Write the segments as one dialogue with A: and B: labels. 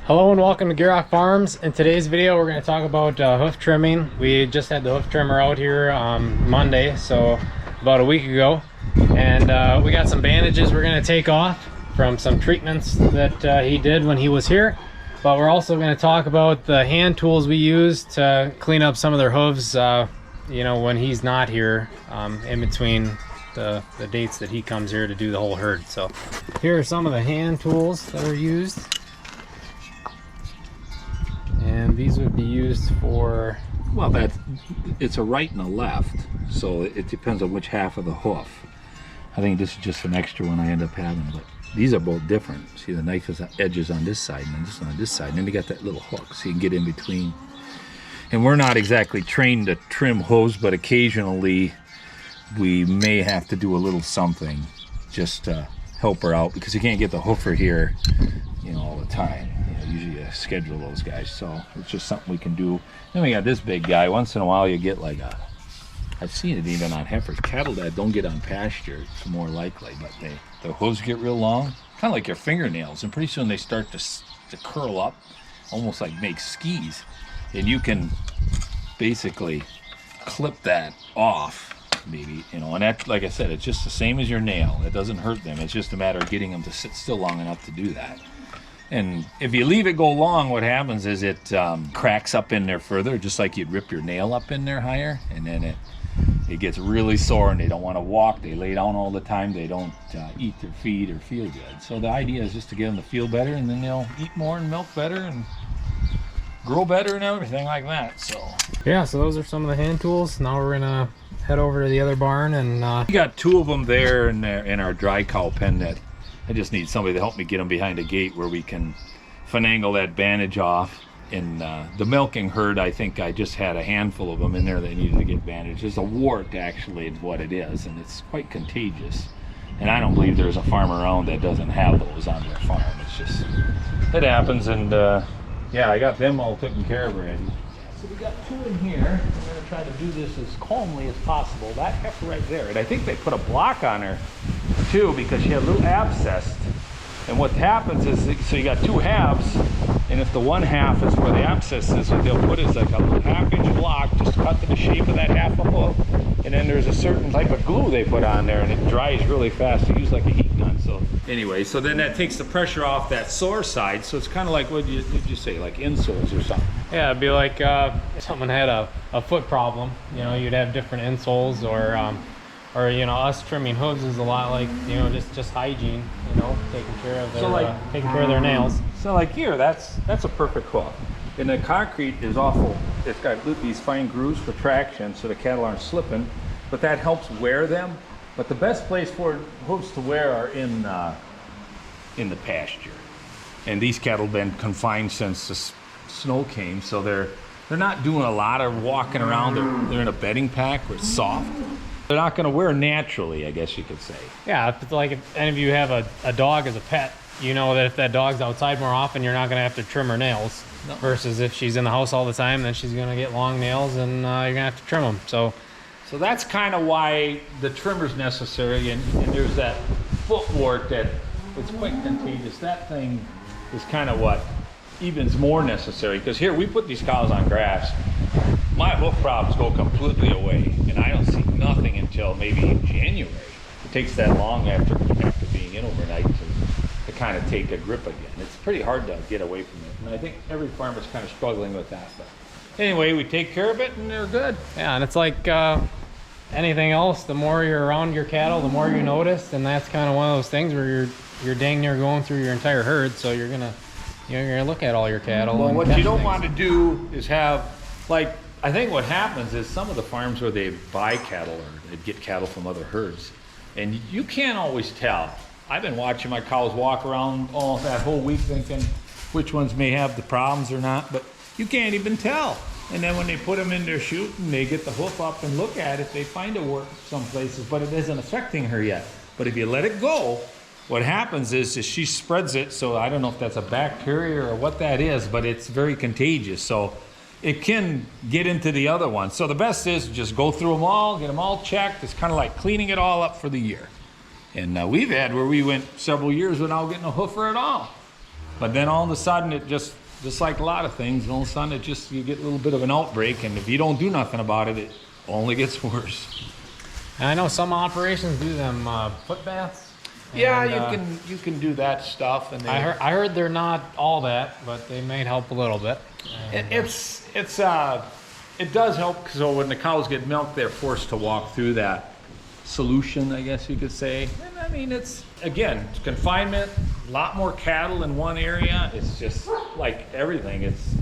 A: Hello and welcome to Gierok Farms. In today's video we're going to talk about hoof trimming. We just had the hoof trimmer out here Monday, so about a week ago, and we got some bandages we're going to take off from some treatments that he did when he was here. But we're also going to talk about the hand tools we use to clean up some of their hooves you know, when he's not here, in between the dates that he comes here to do the whole herd. So here are some of the hand tools that are used. And these would be used for...
B: Well, it's a right and a left, so it depends on which half of the hoof. I think this is just an extra one I end up having, but these are both different. See, the knife is edges on this side and this on this side, and then you got that little hook so you can get in between. And we're not exactly trained to trim hooves, but occasionally we may have to do a little something just to help her out, because you can't get the hoofer here, you know, all the time. Usually you schedule those guys, so it's just something we can do. Then we got this big guy. Once in a while you get like a, I've seen it even on heifers. Cattle that don't get on pasture, it's more likely, but the hooves get real long, kind of like your fingernails, and pretty soon they start to curl up, almost like make skis, and you can basically clip that off, maybe, you know. And that, like I said, it's just the same as your nail. It doesn't hurt them. It's just a matter of getting them to sit still long enough to do that. And if you leave it go long, what happens is it cracks up in there further, just like you'd rip your nail up in there higher, and then it gets really sore and they don't want to walk. They lay down all the time. They don't eat their feed or feel good. So the idea is just to get them to feel better, and then they'll eat more and milk better and grow better and everything like that. So
A: yeah, so those are some of the hand tools. Now we're gonna head over to the other barn, and
B: we got two of them there in our dry cow pen that I just need somebody to help me get them behind a gate where we can finagle that bandage off. In the milking herd, I think I just had a handful of them in there that needed to get bandaged. There's a wart, actually, is what it is, and it's quite contagious. And I don't believe there's a farm around that doesn't have those on their farm. It's just, it happens, and yeah, I got them all taken care of already. So we got two in here. I'm going to try to do this as calmly as possible. That heifer right there, and I think they put a block on her too, because she had a little abscess. And what happens is, so you got two halves, and if the one half is where the abscess is, what they'll put is like a little half-inch block just cut to the shape of that half a hoof, and then there's a certain type of glue they put on there, and it dries really fast to use like a heat gun. So anyway, so then that takes the pressure off that sore side, so it's kind of like, what did you say, like insoles or something?
A: yeah, it'd be like if someone had a foot problem, you know, you'd have different insoles, or you know, us trimming hooves is a lot like, you know, just hygiene, you know, taking care of their taking care of their nails.
B: So like here, that's a perfect hoof. And the concrete is awful. It's got these fine grooves for traction so the cattle aren't slipping, but that helps wear them. But the best place for hooves to wear are in the pasture. And these cattle have been confined since the snow came, so they're not doing a lot of walking around. They're in a bedding pack where it's soft. They're not going to wear naturally, I guess you could say.
A: Yeah, if it's like if any of you have a dog as a pet, you know that if that dog's outside more often, you're not going to have to trim her nails. No. Versus if she's in the house all the time, then she's going to get long nails, and you're going to have to trim them. So that's kind of why the trimmer's necessary. And there's that foot wart that it's quite contagious. That thing is kind of what even's more necessary, because here we put these cows on grass. My hoof problems go completely away, and I don't see nothing until maybe January. It takes that long after being in overnight to kind of take a grip again. It's pretty hard to get away from it, and I think every farmer's kind of struggling with that. But anyway, we take care of it, and they're good. Yeah, and it's like anything else, the more you're around your cattle, the more you notice, and that's kind of one of those things where you're dang near going through your entire herd, so you're gonna look at all your cattle.
B: Well, what you don't want to do is have, like, I think what happens is some of the farms where they buy cattle or they get cattle from other herds, and you can't always tell. I've been watching my cows walk around all that whole week thinking which ones may have the problems or not, but you can't even tell. And then when they put them in their chute and they get the hoof up and look at it, they find a wart some places, but it isn't affecting her yet. But if you let it go, what happens is she spreads it, so I don't know if that's a bacteria or what that is, but it's very contagious. So it can get into the other one. So the best is just go through them all, get them all checked. It's kind of like cleaning it all up for the year. And we've had where we went several years without getting a hoofer at all. But then all of a sudden it just like a lot of things, all of a sudden you get a little bit of an outbreak, and if you don't do nothing about it, it only gets worse.
A: And I know some operations do them foot baths.
B: Yeah,
A: And,
B: you can do that stuff, and
A: I heard they're not all that, but they might help a little bit. And,
B: it does help, because when the cows get milked, they're forced to walk through that solution, I guess you could say. And I mean, it's confinement, a lot more cattle in one area. It's just like everything. It's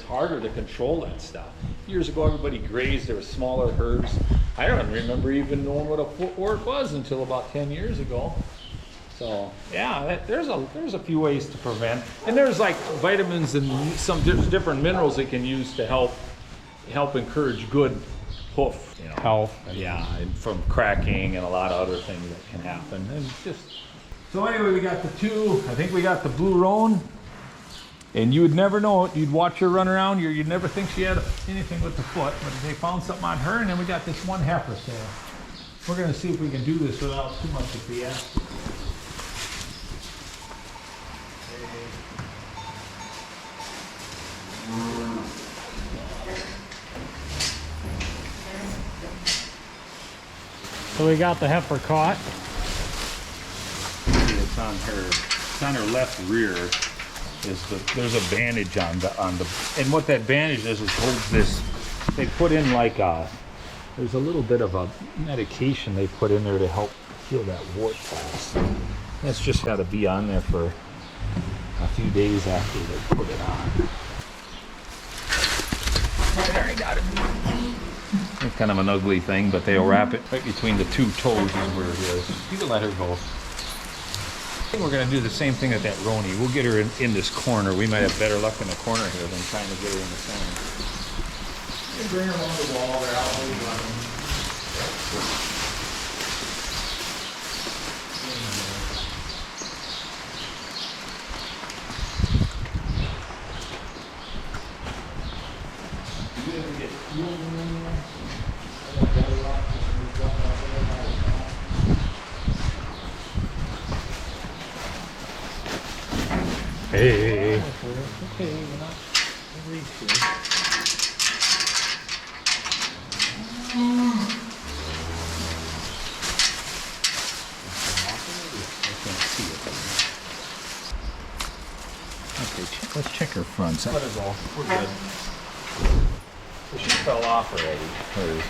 B: harder to control that stuff. Years ago, everybody grazed. There were smaller herds. I don't remember even knowing what a footwork was until about 10 years ago. So yeah, there's a few ways to prevent, and there's like vitamins and some different minerals they can use to help encourage good hoof,
A: health.
B: And from cracking and a lot of other things that can happen. And so anyway, we got the two. I think we got the blue roan, and you would never know it. You'd watch her run around. You'd never think she had anything with the foot, but they found something on her, and then we got this one heifer. So we're gonna see if we can do this without too much of BS.
A: So we got the heifer caught.
B: It's on her left rear. There's a bandage on the and what that bandage is holds this. They put in there's a little bit of a medication they put in there to help heal that wart fast. That's just got to be on there for a few days after they put it on. There, I got it. It's kind of an ugly thing, but they'll wrap it right between the two toes is where it is. You can let her go. I think we're going to do the same thing at that Roni. We'll get her in this corner. We might have better luck in the corner here than trying to get her in the center. You bring her along the wall there. I'll hold you on them.
A: Hey.
B: Okay, we're not in reach here. Okay, let's check her fronts. Let her go. We're good. So she fell off already. Hers.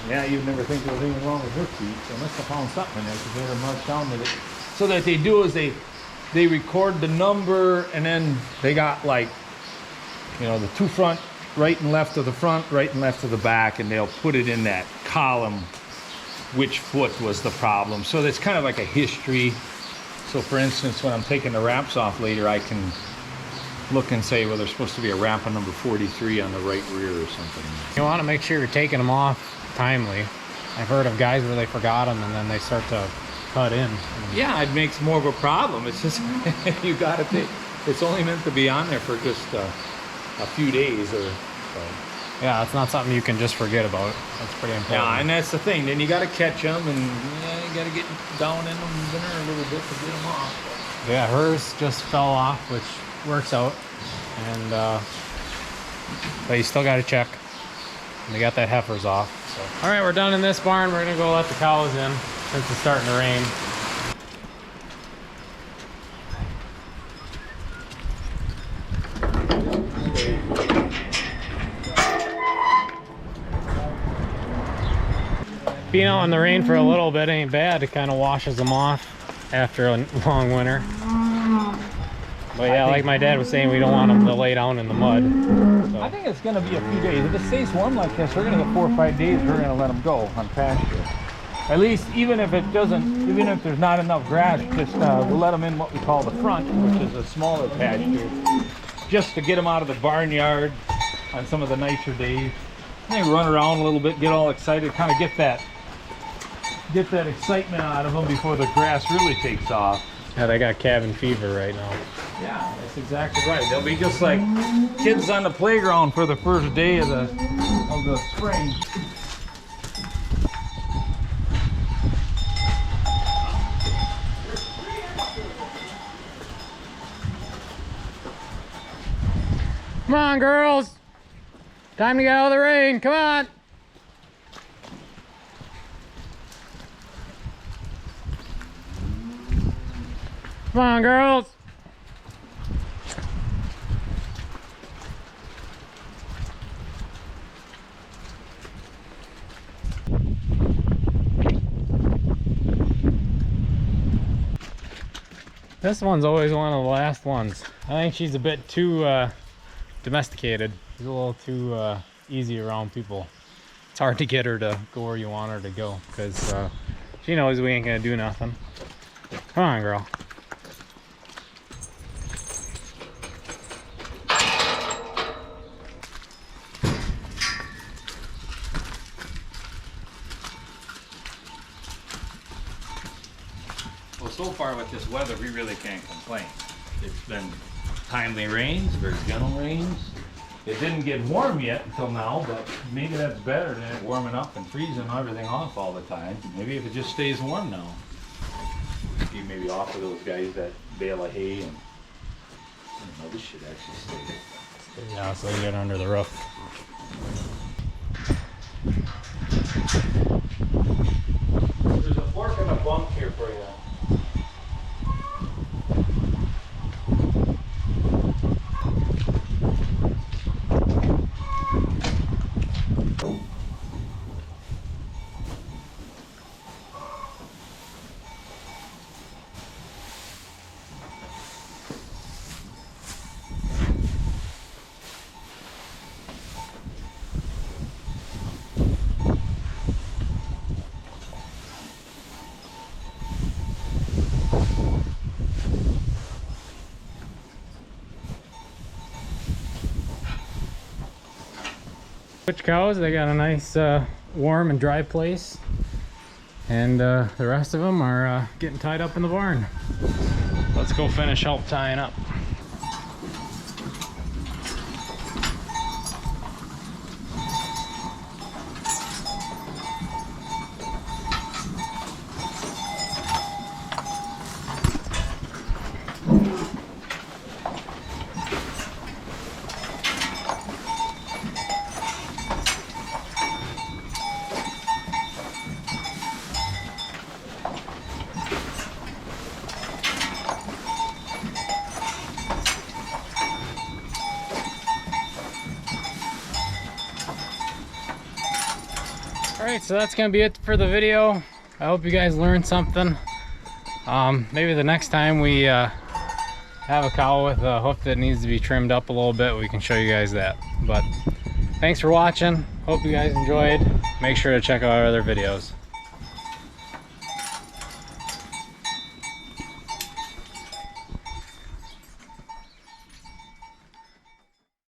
B: Yeah, you'd never think there was anything wrong with her feet. They must have found something in there because they had her marked down with it. So that they do is they record the number, and then they got the two front, right and left of the front, right and left of the back, and they'll put it in that column which foot was the problem. So it's kind of like a history. So for instance, when I'm taking the wraps off later, I can look and say, well, there's supposed to be a wrap on number 43 on the right rear or something.
A: You want to make sure you're taking them off timely. I've heard of guys where they forgot them and then they start to cut in.
B: Yeah, it makes more of a problem. It's just you got to take. It's only meant to be on there for just a few days or so.
A: Yeah, it's not something you can just forget about. That's pretty important.
B: Yeah, and that's the thing. Then you got to catch them, and you got to get down in them there a little bit to get them off.
A: Yeah, hers just fell off, which works out, and but you still got to check. And they got that heifers off. So. All right, we're done in this barn. We're gonna go let the cows in since it's starting to rain. Being out in the rain for a little bit ain't bad. It kind of washes them off after a long winter. But yeah, like my dad was saying, we don't want them to lay down in the mud. So.
B: I think it's going to be a few days. If it stays warm like this, we're going to get 4 or 5 days. We're going to let them go on pasture. At least, even if there's not enough grass, just we'll let them in what we call the front, which is a smaller pasture, just to get them out of the barnyard on some of the nicer days. They run around a little bit, get all excited, kind of get that excitement out of them before the grass really takes off.
A: Yeah, they got cabin fever right now.
B: Yeah, that's exactly right. They'll be just like kids on the playground for the first day of the spring.
A: Come on, girls. Time to get out of the rain. Come on. Come on, girls. This one's always one of the last ones. I think she's a bit too domesticated. She's a little too easy around people. It's hard to get her to go where you want her to go because she knows we ain't gonna do nothing. Come on, girl.
B: Well, so far with this weather, we really can't complain. It's been timely rains, very gentle rains. It didn't get warm yet until now, but maybe that's better than it warming up and freezing everything off all the time. Maybe if it just stays warm now. You maybe offer those guys that bale of hay and I don't know, this should actually stay.
A: Yeah, so you get under the roof.
B: There's a fork and a bunk here for you.
A: Switch cows, they got a nice warm and dry place, and the rest of them are getting tied up in the barn. Let's go finish help tying up. Alright, so that's gonna be it for the video. I hope you guys learned something. Maybe the next time we have a cow with a hoof that needs to be trimmed up a little bit, we can show you guys that. But thanks for watching. Hope you guys enjoyed. Make sure to check out our other videos.